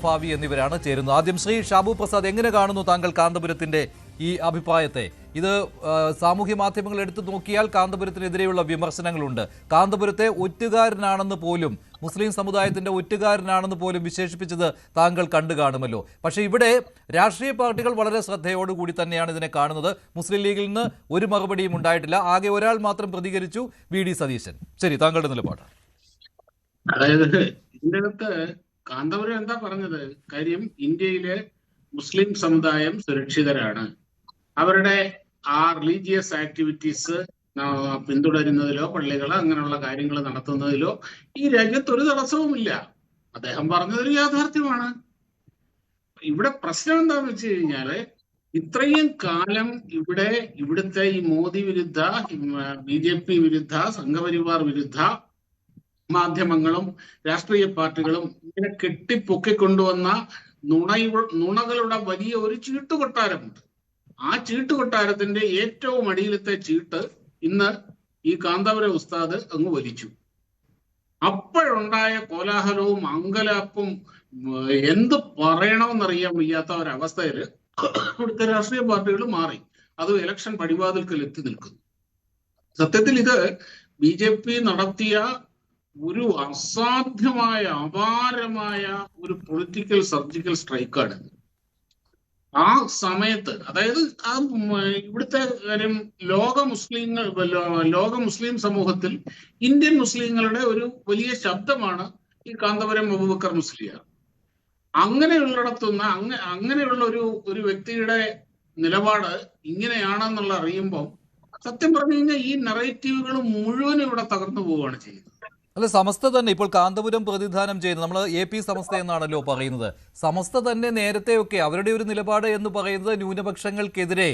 ഭാവി എന്നിവരാണ് ചേരുന്നത്. ആദ്യം ശ്രീ ഷാബു പ്രസാദ്, എങ്ങനെ കാണുന്നു താങ്കൾ കാന്തപുരത്തിന്റെ ഈ അഭിപ്രായത്തെ? ഇത് സാമൂഹ്യ മാധ്യമങ്ങൾ എടുത്തു നോക്കിയാൽ കാന്തപുരത്തിനെതിരെയുള്ള വിമർശനങ്ങളുണ്ട്. കാന്തപുരത്തെ ഒറ്റുകാരനാണെന്ന് പോലും, മുസ്ലിം സമുദായത്തിന്റെ ഒറ്റുകാരനാണെന്ന് പോലും വിശേഷിപ്പിച്ചത് താങ്കൾ കണ്ടു കാണുമല്ലോ. പക്ഷേ ഇവിടെ രാഷ്ട്രീയ പാർട്ടികൾ വളരെ ശ്രദ്ധയോടുകൂടി തന്നെയാണ് ഇതിനെ കാണുന്നത്. മുസ്ലിം ലീഗിൽ നിന്ന് ഒരു മറുപടിയും ഉണ്ടായിട്ടില്ല. ആകെ ഒരാൾ മാത്രം പ്രതികരിച്ചു, വി.ഡി. സതീശൻ. ശരി, താങ്കളുടെ നിലപാട്. അതായത് ഇതിനകത്ത് കാന്തപുരം എന്താ പറഞ്ഞത്? കാര്യം ഇന്ത്യയിലെ മുസ്ലിം സമുദായം സുരക്ഷിതരാണ്. അവരുടെ ആ റിലീജിയസ് ആക്ടിവിറ്റീസ് പിന്തുടരുന്നതിലോ പള്ളികൾ അങ്ങനെയുള്ള കാര്യങ്ങൾ നടത്തുന്നതിലോ ഈ രാജ്യത്ത് ഒരു തടസ്സവുമില്ല. അദ്ദേഹം പറഞ്ഞതൊരു യാഥാർത്ഥ്യമാണ്. ഇവിടെ പ്രശ്നം എന്താണെന്ന് വെച്ച് കഴിഞ്ഞാല്, ഇത്രയും കാലം ഇവിടുത്തെ ഈ മോദി വിരുദ്ധ, BJP വിരുദ്ധ, സംഘപരിവാർ വിരുദ്ധ മാധ്യമങ്ങളും രാഷ്ട്രീയ പാർട്ടികളും ഇങ്ങനെ കെട്ടിപ്പൊക്കിക്കൊണ്ടുവന്ന നുണകളുടെ വലിയ ഒരു ചീട്ടുകൊട്ടാരമുണ്ട്. ആ ചീട്ടുകൊട്ടാരത്തിന്റെ ഏറ്റവും അടിയിലത്തെ ചീട്ട് ഇന്ന് ഈ കാന്തപുരം ഉസ്താദ് അങ്ങ് വലിച്ചു. അപ്പോഴുണ്ടായ കോലാഹലവും അങ്കലാപ്പും എന്ത് പറയണമെന്നറിയാൻ വയ്യാത്ത ഒരവസ്ഥയിൽ ഇവിടുത്തെ രാഷ്ട്രീയ പാർട്ടികൾ മാറി. അത് ഇലക്ഷൻ പടിവാതിൽക്കൽ എത്തി നിൽക്കുന്നു. സത്യത്തിൽ ഇത് BJP നടത്തിയ ഒരു അസാധ്യമായ അപാരമായ ഒരു പൊളിറ്റിക്കൽ സർജിക്കൽ സ്ട്രൈക്കാണ്. ആ സമയത്ത്, അതായത് ഇവിടുത്തെ കാര്യം, ലോക മുസ്ലിം സമൂഹത്തിൽ ഇന്ത്യൻ മുസ്ലിങ്ങളുടെ ഒരു വലിയ ശബ്ദമാണ് ഈ കാന്തപുരം അബൂബക്കർ മുസ്ലിയാർ. അങ്ങനെയുള്ള ഒരു വ്യക്തിയുടെ നിലപാട് ഇങ്ങനെയാണെന്നുള്ള അറിയുമ്പോൾ സത്യം പറഞ്ഞു കഴിഞ്ഞാൽ ഈ നറേറ്റീവുകൾ മുഴുവനും ഇവിടെ തകർന്നു പോവുകയാണ് ചെയ്യുന്നത്. അല്ല, സമസ്ത തന്നെ ഇപ്പോൾ കാന്തപുരം പ്രതിനിധാനം ചെയ്യുന്നത്, നമ്മൾ AP സമസ്ത എന്നാണല്ലോ പറയുന്നത്. സമസ്ത തന്നെ നേരത്തെയൊക്കെ അവരുടെ ഒരു നിലപാട് എന്ന് പറയുന്നത് ന്യൂനപക്ഷങ്ങൾക്കെതിരെ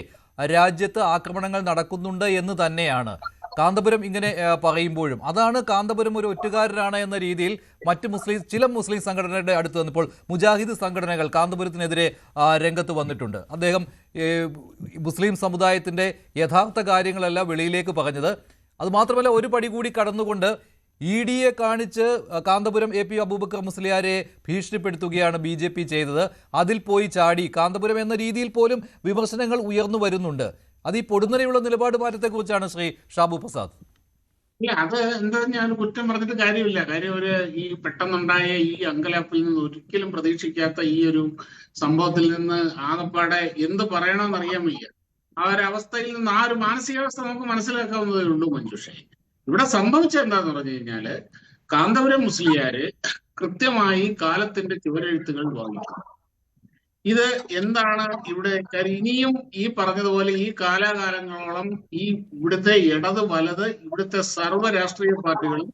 രാജ്യത്ത് ആക്രമണങ്ങൾ നടക്കുന്നുണ്ട് എന്ന് തന്നെയാണ്. കാന്തപുരം ഇങ്ങനെ പറയുമ്പോഴും അതാണ് കാന്തപുരം ഒരു ഒറ്റുകാരനാണ് എന്ന രീതിയിൽ ചില മുസ്ലിം സംഘടനകളുടെ അടുത്ത് വന്നപ്പോൾ മുജാഹിദ് സംഘടനകൾ കാന്തപുരത്തിനെതിരെ രംഗത്ത് വന്നിട്ടുണ്ട്. അദ്ദേഹം മുസ്ലിം സമുദായത്തിന്റെ യഥാർത്ഥ കാര്യങ്ങളല്ല വെളിയിലേക്ക് പറഞ്ഞത്. അതുമാത്രമല്ല, ഒരു പടി കൂടി കടന്നുകൊണ്ട് ED കാണിച്ച് കാന്തപുരം AP അബൂബക്കർ മുസ്ലിയാരെ ഭീഷണിപ്പെടുത്തുകയാണ് BJP ചെയ്തത്. അതിൽ പോയി ചാടി കാന്തപുരം എന്ന രീതിയിൽ പോലും വിമർശനങ്ങൾ ഉയർന്നു വരുന്നുണ്ട്. അത് ഈ പൊടുന്നനെയുള്ള നിലപാട് മാറ്റത്തെക്കുറിച്ചാണ് ശ്രീ ഷാബു പ്രസാദ്. ഇല്ല, അത് എന്താ, ഞാൻ കുറ്റം പറഞ്ഞിട്ട് കാര്യമില്ല. കാര്യം ഈ പെട്ടെന്നുണ്ടായ ഈ അങ്കലാപ്പിൽ നിന്ന് ഒരിക്കലും പ്രതീക്ഷിക്കാത്ത ഈ ഒരു സംഭവത്തിൽ നിന്ന് ആകപ്പാടെ എന്ത് പറയണമെന്ന് അറിയാൻ വയ്യ. ആ ഒരു അവസ്ഥയിൽ നിന്ന്, ആ ഒരു മാനസികാവസ്ഥ നമുക്ക് മനസ്സിലാക്കാവുന്നതേ ഉള്ളൂ മഞ്ജുഷേ. ഇവിടെ സംഭവിച്ച എന്താന്ന് പറഞ്ഞു കഴിഞ്ഞാല്, കാന്തപുരം മുസ്ലിയാര് കൃത്യമായി കാലത്തിന്റെ ചുവരെഴുത്തുകൾ വാങ്ങിക്കും. ഇത് എന്താണ് ഇവിടെ ഇനിയും ഈ പറഞ്ഞതുപോലെ ഈ കാലാകാലങ്ങളോളം ഈ ഇവിടുത്തെ ഇടത് വലത് ഇവിടുത്തെ സർവ്വ രാഷ്ട്രീയ പാർട്ടികളും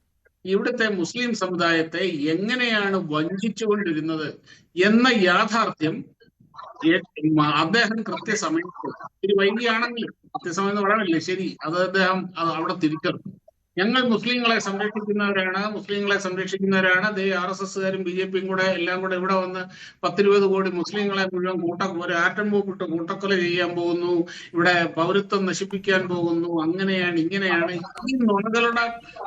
ഇവിടുത്തെ മുസ്ലിം സമുദായത്തെ എങ്ങനെയാണ് വഞ്ചിച്ചുകൊണ്ടിരുന്നത് എന്ന യാഥാർത്ഥ്യം അദ്ദേഹം കൃത്യസമയത്ത്, ഒരു വൈകിയാണെങ്കിലും കൃത്യസമയം എന്ന് പറയാനില്ലേ, ശരി, അത് അദ്ദേഹം അവിടെ തിരിച്ചറിഞ്ഞു. ഞങ്ങൾ മുസ്ലിങ്ങളെ സംരക്ഷിക്കുന്നവരാണ്. അതേ RSSകാരും BJPയും കൂടെ എല്ലാം കൂടെ ഇവിടെ വന്ന് 10-20 കോടി മുസ്ലിങ്ങളെ മുഴുവൻ ഒരു ആറ്റം ബോംബിട്ട് കൂട്ടക്കൊല ചെയ്യാൻ പോകുന്നു, ഇവിടെ പൗരത്വം നശിപ്പിക്കാൻ പോകുന്നു, അങ്ങനെയാണ് ഇങ്ങനെയാണ്. ഈ നുണകളുടെ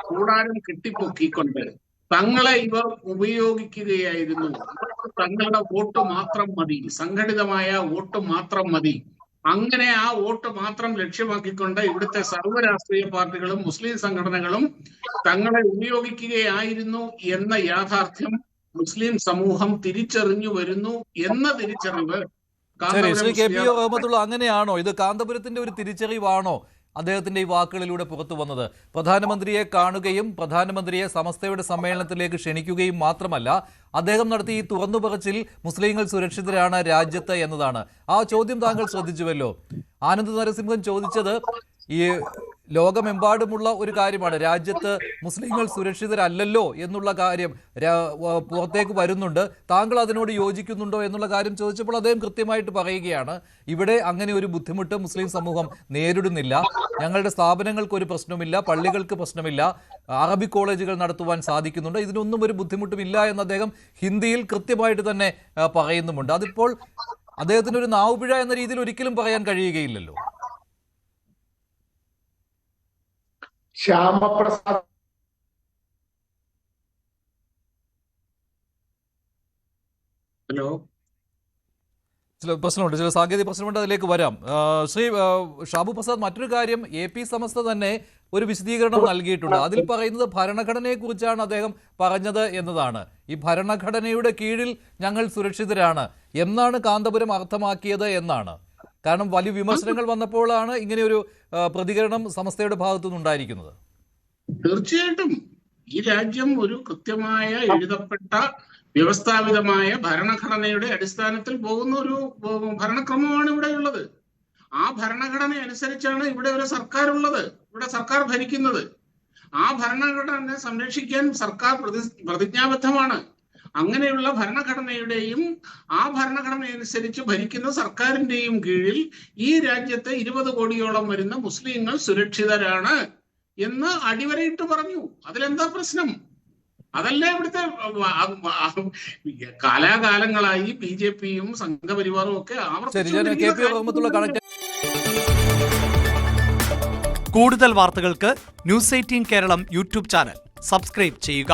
കൂടാരം കെട്ടിപ്പൊക്കിക്കൊണ്ട് തങ്ങളെ ഇവർ ഉപയോഗിക്കുകയായിരുന്നു. തങ്ങളുടെ വോട്ട് മാത്രം മതി, സംഘടിതമായ വോട്ട് മാത്രം മതി. അങ്ങനെ ആ വോട്ട് മാത്രം ലക്ഷ്യമാക്കിക്കൊണ്ട് ഇവിടുത്തെ സർവ്വ രാഷ്ട്രീയ പാർട്ടികളും മുസ്ലിം സംഘടനകളും തങ്ങളെ ഉപയോഗിക്കുകയായിരുന്നു എന്ന യാഥാർത്ഥ്യം മുസ്ലിം സമൂഹം തിരിച്ചറിഞ്ഞു വരുന്നു എന്ന തിരിച്ചറിവ് ശ്രീ KP അഹമ്മദുള്ള, അങ്ങനെയാണോ ഇത്? കാന്തപുരത്തിന്റെ ഒരു തിരിച്ചറിവാണോ അദ്ദേഹത്തിന്റെ ഈ വാക്കുകളിലൂടെ പുറത്തു വന്നത്? പ്രധാനമന്ത്രിയെ കാണുകയും പ്രധാനമന്ത്രിയെ സമസ്തയുടെ സമ്മേളനത്തിലേക്ക് ക്ഷണിക്കുകയും മാത്രമല്ല, അദ്ദേഹം നടത്തിയ ഈ തുറന്നു പറച്ചിൽ മുസ്ലിങ്ങൾ സുരക്ഷിതരാണ് രാജ്യത്ത് എന്നതാണ്. ആ ചോദ്യം താങ്കൾ ശ്രദ്ധിച്ചുവല്ലോ. ആനന്ദ് നരസിംഹൻ ചോദിച്ചത് ഈ ലോകമെമ്പാടുമുള്ള ഒരു കാര്യമാണ്, രാജ്യത്ത് മുസ്ലിങ്ങൾ സുരക്ഷിതരല്ലല്ലോ എന്നുള്ള കാര്യം പുറത്തേക്ക് വരുന്നുണ്ട്, താങ്കൾ അതിനോട് യോജിക്കുന്നുണ്ടോ എന്നുള്ള കാര്യം ചോദിച്ചപ്പോൾ അദ്ദേഹം കൃത്യമായിട്ട് പറയുകയാണ്, ഇവിടെ അങ്ങനെ ഒരു ബുദ്ധിമുട്ട് മുസ്ലിം സമൂഹം നേരിടുന്നില്ല, ഞങ്ങളുടെ സ്ഥാപനങ്ങൾക്ക് ഒരു പ്രശ്നമില്ല, പള്ളികൾക്ക് പ്രശ്നമില്ല, അറബിക് കോളേജുകൾ നടത്തുവാൻ സാധിക്കുന്നുണ്ട്, ഇതിനൊന്നും ഒരു ബുദ്ധിമുട്ടുമില്ല എന്ന് അദ്ദേഹം ഹിന്ദിയിൽ കൃത്യമായിട്ട് തന്നെ പറയുന്നുമുണ്ട്. അതിപ്പോൾ അദ്ദേഹത്തിന് ഒരു നാവുപിഴ എന്ന രീതിയിൽ ഒരിക്കലും പറയാൻ കഴിയുകയില്ലല്ലോ. ശ്യാമപ്രസാദ് ഹലോ, ചില പ്രശ്നമുണ്ട്, ചില സാങ്കേതിക പ്രശ്നമുണ്ട്, അതിലേക്ക് വരാം. ശ്രീ ഷാബു പ്രസാദ്, മറ്റൊരു കാര്യം, AP സമസ്ത തന്നെ ഒരു വിശദീകരണം നൽകിയിട്ടുണ്ട്. അതിൽ പറയുന്നത് ഭരണഘടനയെക്കുറിച്ചാണ് അദ്ദേഹം പറഞ്ഞത് എന്നതാണ്. ഈ ഭരണഘടനയുടെ കീഴിൽ ഞങ്ങൾ സുരക്ഷിതരാണ് എന്നാണ് കാന്തപുരം അർത്ഥമാക്കിയത് എന്നാണ്. കാരണം വലിയ വിമർശനങ്ങൾ വന്നപ്പോഴാണ് ഇങ്ങനെയൊരു പ്രതികരണം സമസ്തയുടെ ഭാഗത്തു നിന്നുണ്ടായിരിക്കുന്നത്. തീർച്ചയായിട്ടും ഈ രാജ്യം ഒരു കൃത്യമായ എഴുതപ്പെട്ട വ്യവസ്ഥാപിതമായ ഭരണഘടനയുടെ അടിസ്ഥാനത്തിൽ പോകുന്ന ഒരു ഭരണക്രമമാണ് ഇവിടെ ഉള്ളത്. ആ ഭരണഘടന അനുസരിച്ചാണ് ഇവിടെ ഒരു സർക്കാർ ഉള്ളത്, ഇവിടെ സർക്കാർ ഭരിക്കുന്നത്. ആ ഭരണഘടന സംരക്ഷിക്കാൻ സർക്കാർ പ്രതിജ്ഞാബദ്ധമാണ്. അങ്ങനെയുള്ള ഭരണഘടനയുടെയും ആ ഭരണഘടന അനുസരിച്ച് ഭരിക്കുന്ന സർക്കാരിന്റെയും കീഴിൽ ഈ രാജ്യത്തെ 20 കോടിയോളം വരുന്ന മുസ്ലിങ്ങൾ സുരക്ഷിതരാണ് എന്ന് അടിവരയിട്ട് പറഞ്ഞു. അതിലെന്താ പ്രശ്നം? അതല്ലേ ഇവിടുത്തെ കാലാകാലങ്ങളായി BJPയും സംഘപരിവാറും ഒക്കെ കൂടുതൽ വാർത്തകൾക്ക് News 18 Keralam YouTube channel subscribe ചെയ്യുക.